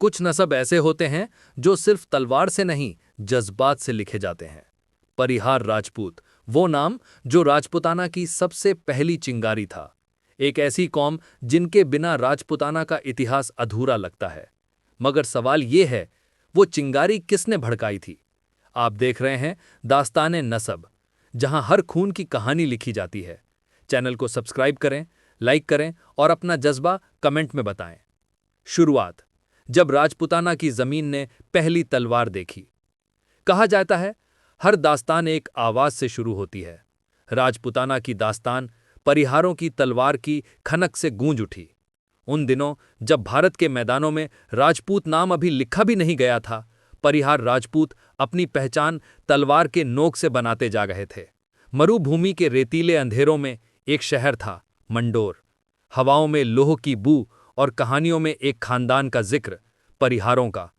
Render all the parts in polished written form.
कुछ नसब ऐसे होते हैं जो सिर्फ तलवार से नहीं, जज्बात से लिखे जाते हैं। परिहार राजपूत, वो नाम जो राजपुताना की सबसे पहली चिंगारी था। एक ऐसी कौम जिनके बिना राजपुताना का इतिहास अधूरा लगता है। मगर सवाल ये है, वो चिंगारी किसने भड़काई थी? आप देख रहे हैं दास्ताने नसब, जहां हर खून की कहानी लिखी जाती है। चैनल को सब्सक्राइब करें, लाइक करें और अपना जज्बा कमेंट में बताएं। शुरुआत, जब राजपुताना की जमीन ने पहली तलवार देखी। कहा जाता है, हर दास्तान एक आवाज से शुरू होती है। राजपुताना की दास्तान परिहारों की तलवार की खनक से गूंज उठी। उन दिनों जब भारत के मैदानों में राजपूत नाम अभी लिखा भी नहीं गया था, परिहार राजपूत अपनी पहचान तलवार के नोक से बनाते जा रहे थे। मरुभूमि के रेतीले अंधेरों में एक शहर था, मंडोर। हवाओं में लोह की बू और कहानियों में एक खानदान का जिक्र, परिहारों का।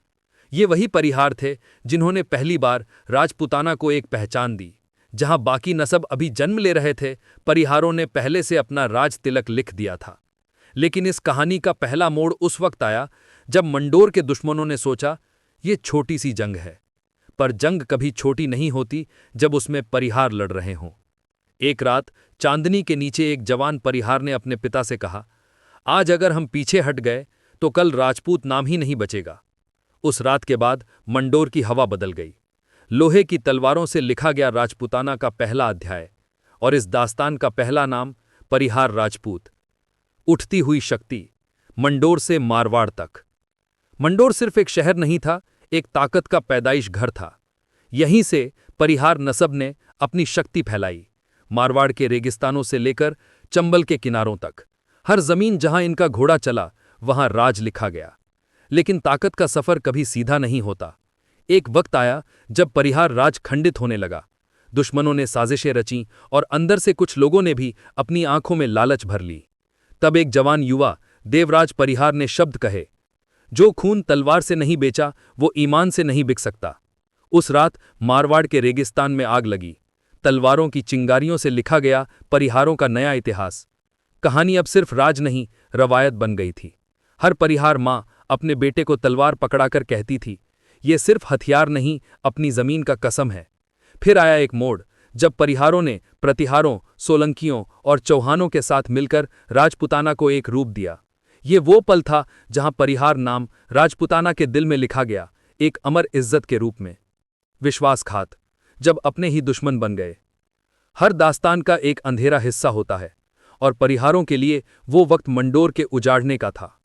ये वही परिहार थे जिन्होंने पहली बार राजपुताना को एक पहचान दी। जहां बाकी नसब अभी जन्म ले रहे थे, परिहारों ने पहले से अपना राज तिलक लिख दिया था। लेकिन इस कहानी का पहला मोड़ उस वक्त आया जब मंडोर के दुश्मनों ने सोचा, ये छोटी सी जंग है। पर जंग कभी छोटी नहीं होती जब उसमें परिहार लड़ रहे हों। एक रात चांदनी के नीचे एक जवान परिहार ने अपने पिता से कहा, आज अगर हम पीछे हट गए तो कल राजपूत नाम ही नहीं बचेगा। उस रात के बाद मंडोर की हवा बदल गई। लोहे की तलवारों से लिखा गया राजपुताना का पहला अध्याय, और इस दास्तान का पहला नाम परिहार राजपूत। उठती हुई शक्ति, मंडोर से मारवाड़ तक। मंडोर सिर्फ एक शहर नहीं था, एक ताकत का पैदाइश घर था। यहीं से परिहार नसब ने अपनी शक्ति फैलाई। मारवाड़ के रेगिस्तानों से लेकर चंबल के किनारों तक हर जमीन जहां इनका घोड़ा चला, वहां राज लिखा गया। लेकिन ताकत का सफर कभी सीधा नहीं होता। एक वक्त आया जब परिहार राज खंडित होने लगा। दुश्मनों ने साजिशें रचीं और अंदर से कुछ लोगों ने भी अपनी आंखों में लालच भर ली। तब एक जवान युवा देवराज परिहार ने शब्द कहे, जो खून तलवार से नहीं बेचा वो ईमान से नहीं बिक सकता। उस रात मारवाड़ के रेगिस्तान में आग लगी। तलवारों की चिंगारियों से लिखा गया परिहारों का नया इतिहास। कहानी अब सिर्फ राज नहीं, रवायत बन गई थी। हर परिहार मां अपने बेटे को तलवार पकड़ाकर कहती थी, ये सिर्फ हथियार नहीं, अपनी जमीन का कसम है। फिर आया एक मोड़ जब परिहारों ने प्रतिहारों, सोलंकियों और चौहानों के साथ मिलकर राजपुताना को एक रूप दिया। ये वो पल था जहां परिहार नाम राजपुताना के दिल में लिखा गया, एक अमर इज्जत के रूप में। विश्वासघात, जब अपने ही दुश्मन बन गए। हर दास्तान का एक अंधेरा हिस्सा होता है, और परिहारों के लिए वो वक्त मंडोर के उजाड़ने का था।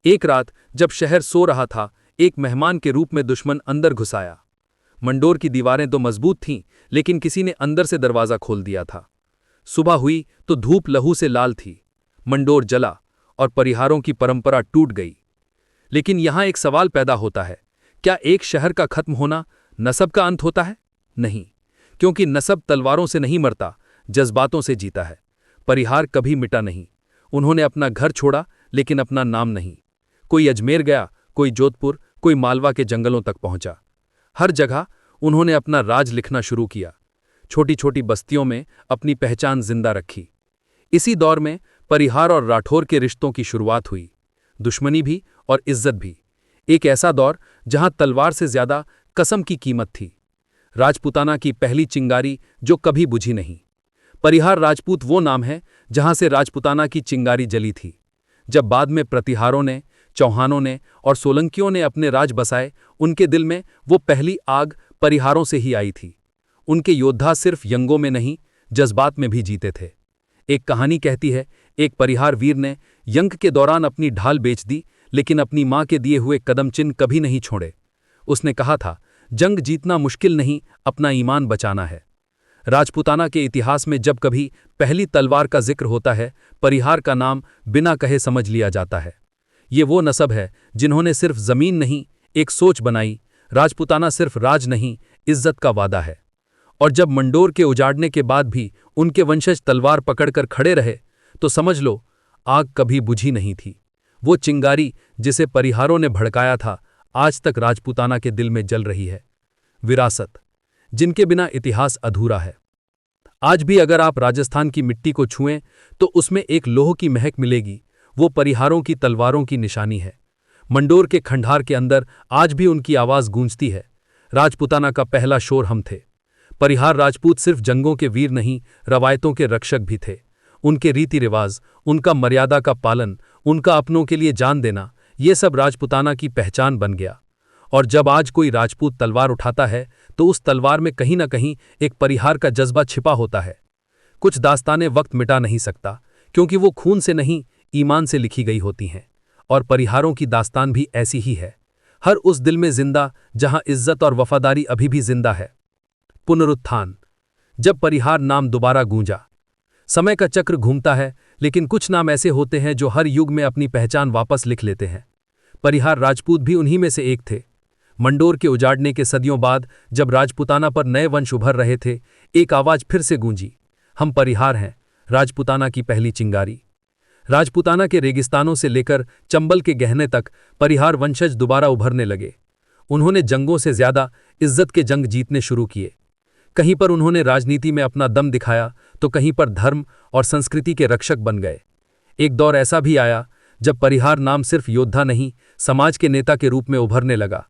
एक रात जब शहर सो रहा था, एक मेहमान के रूप में दुश्मन अंदर घुस आया। मंडोर की दीवारें तो मजबूत थीं, लेकिन किसी ने अंदर से दरवाजा खोल दिया था। सुबह हुई तो धूप लहू से लाल थी। मंडोर जला और परिहारों की परंपरा टूट गई। लेकिन यहां एक सवाल पैदा होता है, क्या एक शहर का खत्म होना नसब का अंत होता है? नहीं, क्योंकि नसब तलवारों से नहीं मरता, जज्बातों से जीता है। परिहार कभी मिटा नहीं। उन्होंने अपना घर छोड़ा, लेकिन अपना नाम नहीं। कोई अजमेर गया, कोई जोधपुर, कोई मालवा के जंगलों तक पहुंचा। हर जगह उन्होंने अपना राज लिखना शुरू किया। छोटी छोटी बस्तियों में अपनी पहचान जिंदा रखी। इसी दौर में परिहार और राठौर के रिश्तों की शुरुआत हुई, दुश्मनी भी और इज्जत भी। एक ऐसा दौर जहां तलवार से ज्यादा कसम की कीमत थी। राजपुताना की पहली चिंगारी जो कभी बुझी नहीं। परिहार राजपूत वो नाम है जहां से राजपुताना की चिंगारी जली थी। जब बाद में प्रतिहारों ने, चौहानों ने और सोलंकियों ने अपने राज बसाए, उनके दिल में वो पहली आग परिहारों से ही आई थी। उनके योद्धा सिर्फ यंगों में नहीं, जज्बात में भी जीते थे। एक कहानी कहती है, एक परिहार वीर ने यंग के दौरान अपनी ढाल बेच दी, लेकिन अपनी मां के दिए हुए कदम चिन्ह कभी नहीं छोड़े। उसने कहा था, जंग जीतना मुश्किल नहीं, अपना ईमान बचाना है। राजपुताना के इतिहास में जब कभी पहली तलवार का जिक्र होता है, परिहार का नाम बिना कहे समझ लिया जाता है। ये वो नसब है जिन्होंने सिर्फ जमीन नहीं, एक सोच बनाई। राजपुताना सिर्फ राज नहीं, इज्जत का वादा है। और जब मंडोर के उजाड़ने के बाद भी उनके वंशज तलवार पकड़कर खड़े रहे, तो समझ लो, आग कभी बुझी नहीं थी। वो चिंगारी जिसे परिहारों ने भड़काया था, आज तक राजपुताना के दिल में जल रही है। विरासत, जिनके बिना इतिहास अधूरा है। आज भी अगर आप राजस्थान की मिट्टी को छुएं तो उसमें एक लोह की महक मिलेगी। वो परिहारों की तलवारों की निशानी है। मंडोर के खंडार के अंदर आज भी उनकी आवाज गूंजती है। राजपुताना का पहला शोर हम थे। परिहार राजपूत सिर्फ जंगों के वीर नहीं, रवायतों के रक्षक भी थे। उनके रीति रिवाज, उनका मर्यादा का पालन, उनका अपनों के लिए जान देना, ये सब राजपुताना की पहचान बन गया। और जब आज कोई राजपूत तलवार उठाता है तो उस तलवार में कहीं ना कहीं एक परिहार का जज्बा छिपा होता है। कुछ दास्तानें वक्त मिटा नहीं सकता, क्योंकि वो खून से नहीं, ईमान से लिखी गई होती हैं। और परिहारों की दास्तान भी ऐसी ही है, हर उस दिल में जिंदा जहां इज्जत और वफादारी अभी भी जिंदा है। पुनरुत्थान। जब परिहार नाम दोबारा गूंजा, समय का चक्र घूमता है, लेकिन कुछ नाम ऐसे होते हैं जो हर युग में अपनी पहचान वापस लिख लेते हैं। परिहार राजपूत भी उन्हीं में से एक थे। मंडोर के उजाड़ने के सदियों बाद जब राजपुताना पर नए वंश उभर रहे थे, एक आवाज फिर से गूंजी, हम परिहार हैं, राजपुताना की पहली चिंगारी। राजपुताना के रेगिस्तानों से लेकर चंबल के गहने तक परिहार वंशज दोबारा उभरने लगे। उन्होंने जंगों से ज्यादा इज्जत के जंग जीतने शुरू किए। कहीं पर उन्होंने राजनीति में अपना दम दिखाया, तो कहीं पर धर्म और संस्कृति के रक्षक बन गए। एक दौर ऐसा भी आया जब परिहार नाम सिर्फ योद्धा नहीं, समाज के नेता के रूप में उभरने लगा।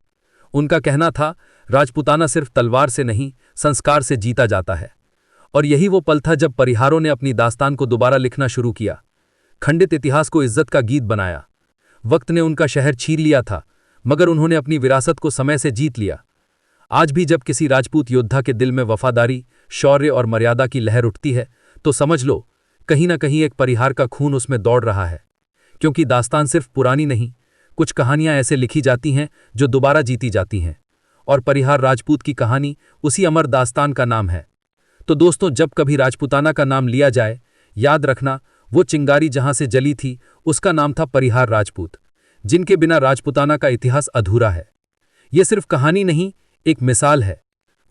उनका कहना था, राजपुताना सिर्फ तलवार से नहीं, संस्कार से जीता जाता है। और यही वो पल था जब परिहारों ने अपनी दास्तान को दोबारा लिखना शुरू किया, खंडित इतिहास को इज्जत का गीत बनाया। वक्त ने उनका शहर छीन लिया था, मगर उन्होंने अपनी विरासत को समय से जीत लिया। आज भी जब किसी राजपूत योद्धा के दिल में वफादारी, शौर्य और मर्यादा की लहर उठती है, तो समझ लो कहीं ना कहीं एक परिहार का खून उसमें दौड़ रहा है। क्योंकि दास्तान सिर्फ पुरानी नहीं, कुछ कहानियां ऐसे लिखी जाती हैं जो दोबारा जीती जाती हैं। और परिहार राजपूत की कहानी उसी अमर दास्तान का नाम है। तो दोस्तों, जब कभी राजपुताना का नाम लिया जाए, याद रखना, वो चिंगारी जहां से जली थी उसका नाम था परिहार राजपूत, जिनके बिना राजपुताना का इतिहास अधूरा है। ये सिर्फ कहानी नहीं, एक मिसाल है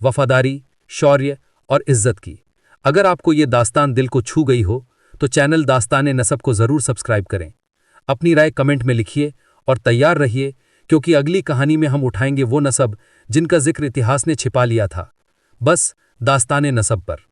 वफादारी, शौर्य और इज्जत की। अगर आपको ये दास्तान दिल को छू गई हो तो चैनल दास्ताने नसब को जरूर सब्सक्राइब करें। अपनी राय कमेंट में लिखिए और तैयार रहिए, क्योंकि अगली कहानी में हम उठाएंगे वो नसब जिनका जिक्र इतिहास ने छिपा लिया था। बस दास्ताने नसब पर।